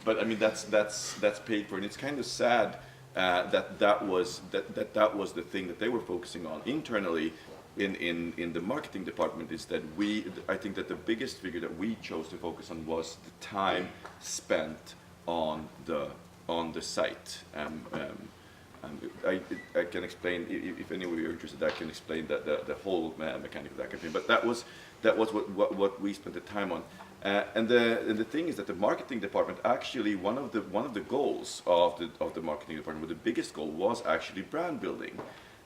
but I mean that's paid for, and it's kind of sad that was the thing that they were focusing on internally in the marketing department. Is that I think that the biggest figure that we chose to focus on was the time spent on the site. I can explain, if any of you are interested, I can explain the whole mechanic of that campaign. But that was what we spent the time on. And the thing is that the marketing department actually, one of the goals of the marketing department, the biggest goal, was actually brand building.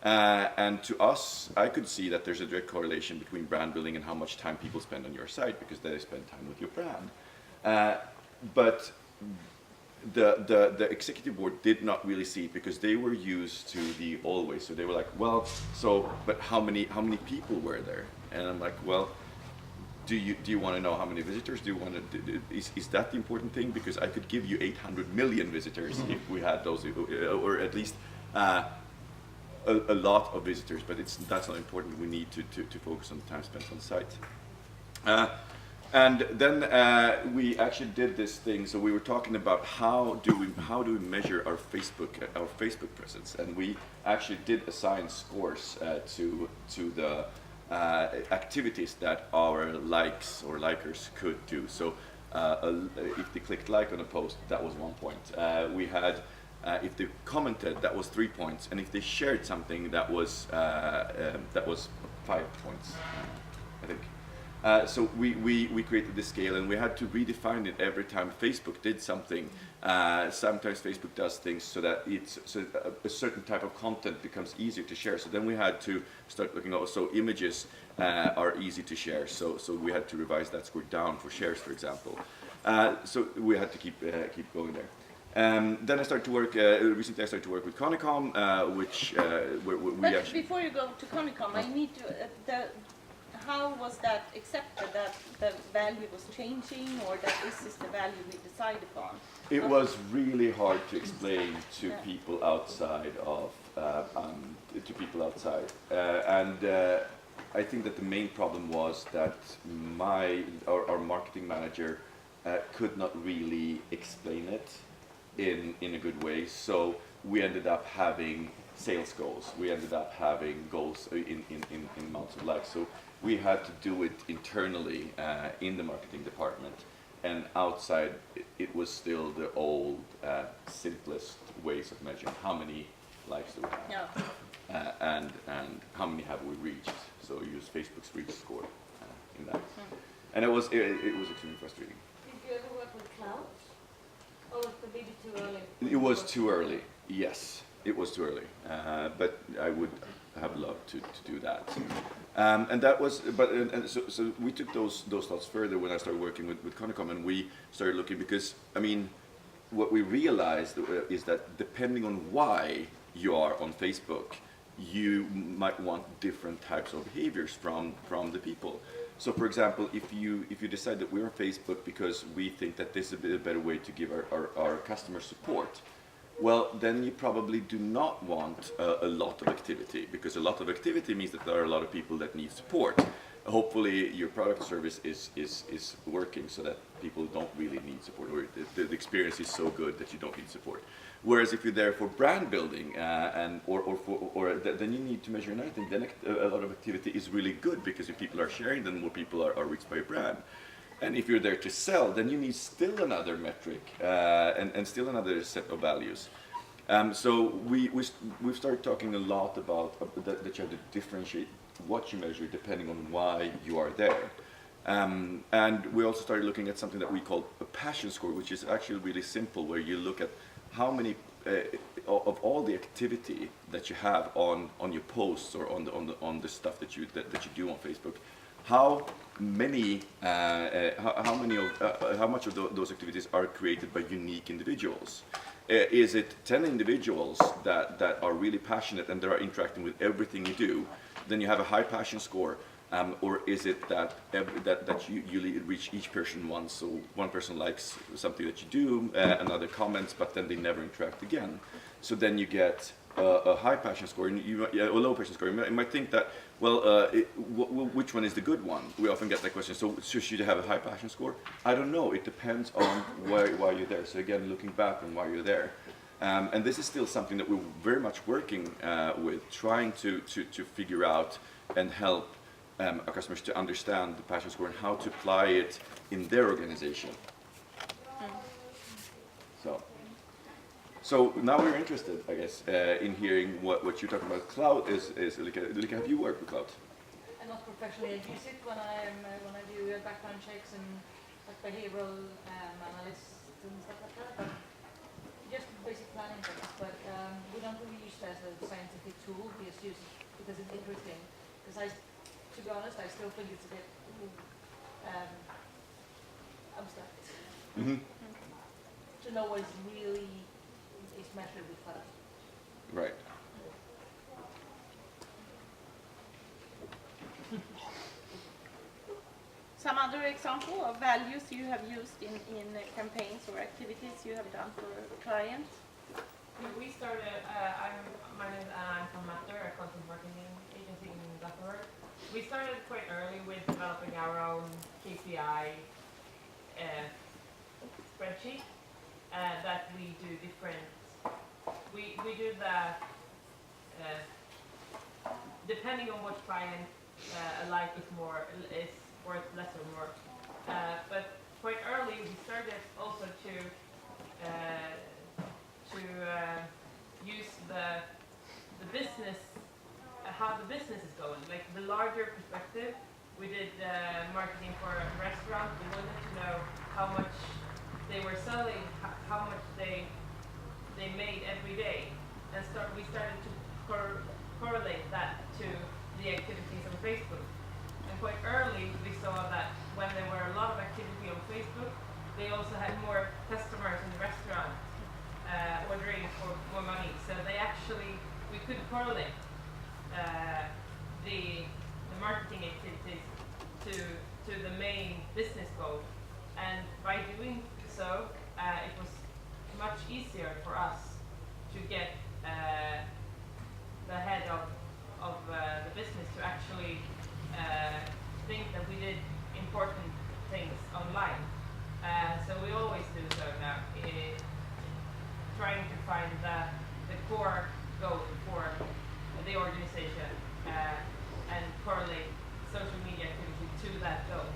And to us, I could see that there's a direct correlation between brand building and how much time people spend on your site, because they spend time with your brand. But the executive board did not really see it, because they were used to the always. So they were like, well, but how many people were there? And I'm like, well, do you want to know how many visitors? Do you want to? Is that the important thing? Because I could give you 800 million visitors if we had those, or at least a lot of visitors. But that's not important. We need to focus on the time spent on site. And then we actually did this thing. So we were talking about how do we measure our Facebook presence, and we actually did assign scores to the activities that our likes or likers could do. So if they clicked like on a post, that was 1 point. We had if they commented, that was 3 points, and if they shared something, that was 5 points, I think. So we created this scale, and we had to redefine it every time Facebook did something. Sometimes Facebook does things so that a certain type of content becomes easier to share. So then we had to start looking also images are easy to share. So we had to revise that score down for shares, for example. So we had to keep going there. Then I started to work. Recently, I started to work with Conicom, which we actually. Before you go to Conicom, I need to. How was that accepted, that the value was changing, or that this is the value we decide upon? It was really hard to explain to people outside of and I think that the main problem was that our marketing manager could not really explain it in a good way. So we ended up having sales goals. We ended up having goals in amounts of likes. So we had to do it internally in the marketing department, and outside it was still the old simplest ways of measuring how many likes do we have, and how many have we reached. So use Facebook's reach score in that, and it was extremely frustrating. Did you ever work with clouds, or was the maybe too early? It was too early. Yes, it was too early, but I would have loved to do that. And that was, so we took those thoughts further when I started working with Conicom, and we started looking, because I mean, what we realized is that depending on why you are on Facebook, you might want different types of behaviors from the people. So, for example, if you decide that we're on Facebook because we think that this is a better way to give our customer support, well, then you probably do not want a lot of activity, because a lot of activity means that there are a lot of people that need support. Hopefully your product or service is working so that people don't really need support, or the experience is so good that you don't need support. Whereas if you're there for brand building then you need to measure another thing. Then a lot of activity is really good, because if people are sharing, then more people are reached by your brand. And if you're there to sell, then you need still another metric and still another set of values. So we've started talking a lot about that you have to differentiate what you measure depending on why you are there. And we also started looking at something that we call a passion score, which is actually really simple, where you look at how many of all the activity that you have on your posts or on the stuff that you do on Facebook. How much of those activities are created by unique individuals? Is it 10 individuals that are really passionate and they are interacting with everything you do? Then you have a high passion score. Or is it that you reach each person once? So one person likes something that you do, another comments, but then they never interact again. So then you get a high passion score and a low passion score, you might think that, well, which one is the good one? We often get that question. So should you have a high passion score? I don't know. It depends on why you're there. So again, looking back on why you're there. And this is still something that we're very much working with, trying to figure out and help our customers to understand the passion score and how to apply it in their organization. So now we're interested, I guess, in hearing what you're talking about. Cloud is Ulrika, have you worked with cloud? And not professionally. I use it when I do background checks and like behavioral analysts and stuff like that. But just basic planning things. But we don't really use it as a scientific tool. We just use it because it's interesting. Because to be honest, I still think it's a bit abstract. Mm-hmm. To know what is really is measured with cloud. Right. Some other example of values you have used in campaigns or activities you have done for clients? We started, my name is Anna, I'm from Matter, a content marketing agency in Gothenburg. We started quite early with developing our own KPI spreadsheet that we do different, we do the, depending on what client a like is worth less or more. But quite early we started also to use the business, how the business is going, like the larger perspective. We did marketing for a restaurant. We wanted to know how much they were selling, how much they made every day, and we started to correlate that to the activities on Facebook. And quite early we saw that when there were a lot of activity on Facebook, they also had more customers in the restaurant ordering for more money. So we could correlate the marketing activities to the main business goal. And by doing so, it was much easier for us to get the head of the business to actually think that we did important things online. So we always do so now, trying to find the core goal for the organization and correlate social media activity to that goal.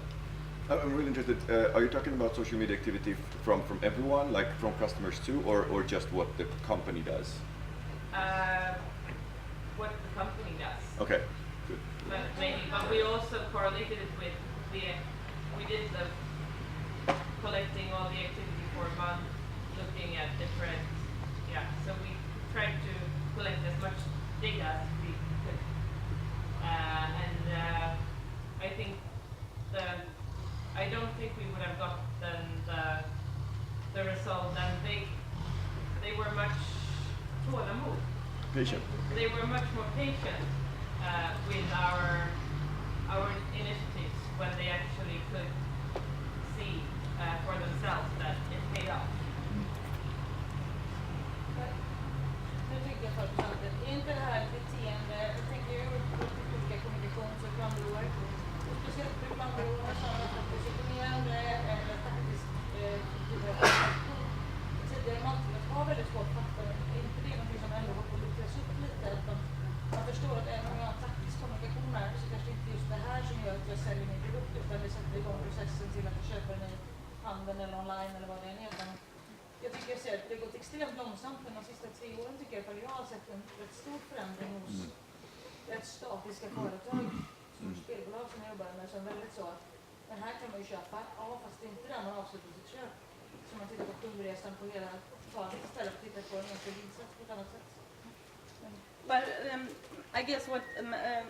I'm really interested. Are you talking about social media activity from everyone, like from customers too, or just what the company does? What the company does. Okay, good. But we also correlated it with we did the collecting all the activity for a month, looking at different, so we tried to collect as much data as we could. And I think I don't think we would have gotten the result, and they were much patient. They were much more patient with our initiatives when they actually could see for themselves that it paid off. Nu tycker jag först att är inte det här beteende, jag tänker ju olika kommunikations- och klanderår, och speciellt för klanderår som är positionerande eller faktiskt tidigare mantinet har väldigt svårt att fatta. Är inte det någonting som ändå håller på att luckras upp lite? Att man förstår att även om jag har taktisk kommunikation här så kanske inte just det här som gör att jag säljer min produkt, utan det sätter igång processen till att jag köper den i handeln eller online eller vad det än är. Jag tycker jag ser att det har gått extremt långsamt, men de sista 3 åren tycker jag att jag har sett en rätt stor förändring hos rätt statiska företag, som spelbolag som jag jobbar med, som väldigt så att den här kan man ju köpa, fast det är inte där man avslutar sitt köp. Så man tittar på kundresan på hela taget istället för att titta på en enskild insats på ett annat sätt. But I guess what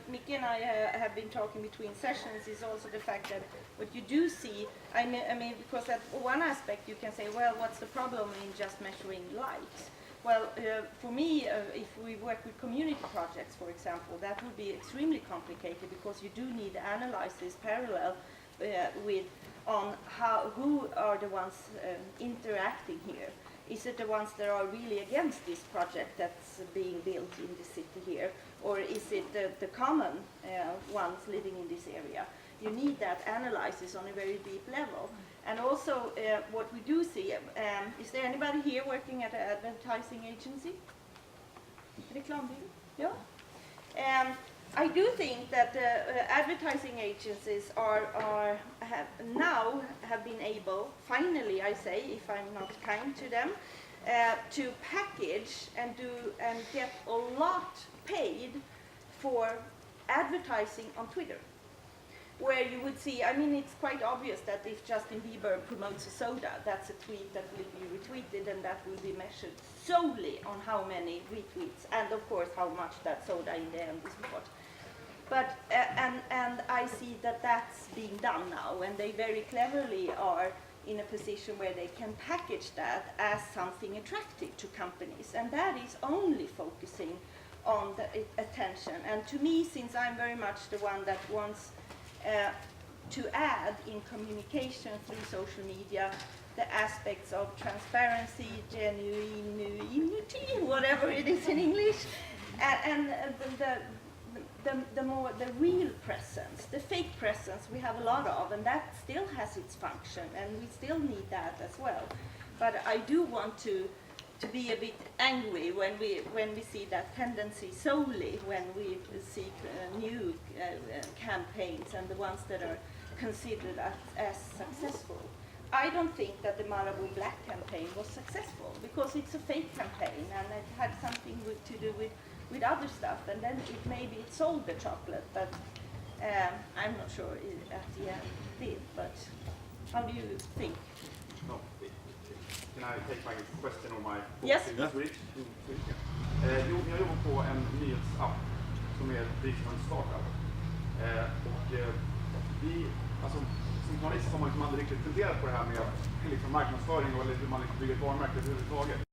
Mickey and I have been talking between sessions is also the fact that what you do see, I mean, because at one aspect you can say, well, what's the problem in just measuring likes? Well, for me, if we work with community projects, for example, that would be extremely complicated because you do need to analyze this parallel who are the ones interacting here. Is it the ones that are really against this project that's being built in the city here? Or is it the common ones living in this area? You need that analysis on a very deep level. And also what we do see, is there anybody here working at an advertising agency? Reklambyrå? Yeah. I do think that advertising agencies have been able, finally I say, if I'm not kind to them, to package and get a lot paid for advertising on Twitter. Where you would see, I mean, it's quite obvious that if Justin Bieber promotes a soda, that's a tweet that will be retweeted, and that will be measured solely on how many retweets, and of course how much that soda in the end is worth. But and I see that that's being done now, and they very cleverly are in a position where they can package that as something attractive to companies, and that is only focusing on the attention. And to me, since I'm very much the one that wants to add in communication through social media the aspects of transparency, genuinity, whatever it is in English, and the real presence, the fake presence we have a lot of, and that still has its function, and we still need that as well. But I do want to be a bit angry when we see that tendency solely when we see new campaigns and the ones that are considered as successful. I don't think that the Marabou Black campaign was successful because it's a fake campaign and it had something to do with other stuff, and then maybe it sold the chocolate, but I'm not sure at the end it did. But how do you think? No. Can I take my question or my Yes. in Swedish? Jo, jag jobbar på en nyhetsapp som är driven av en startup. Vi, alltså, som journalist har man aldrig riktigt funderat på det här med liksom marknadsföring och hur man liksom bygger ett varumärke överhuvudtaget.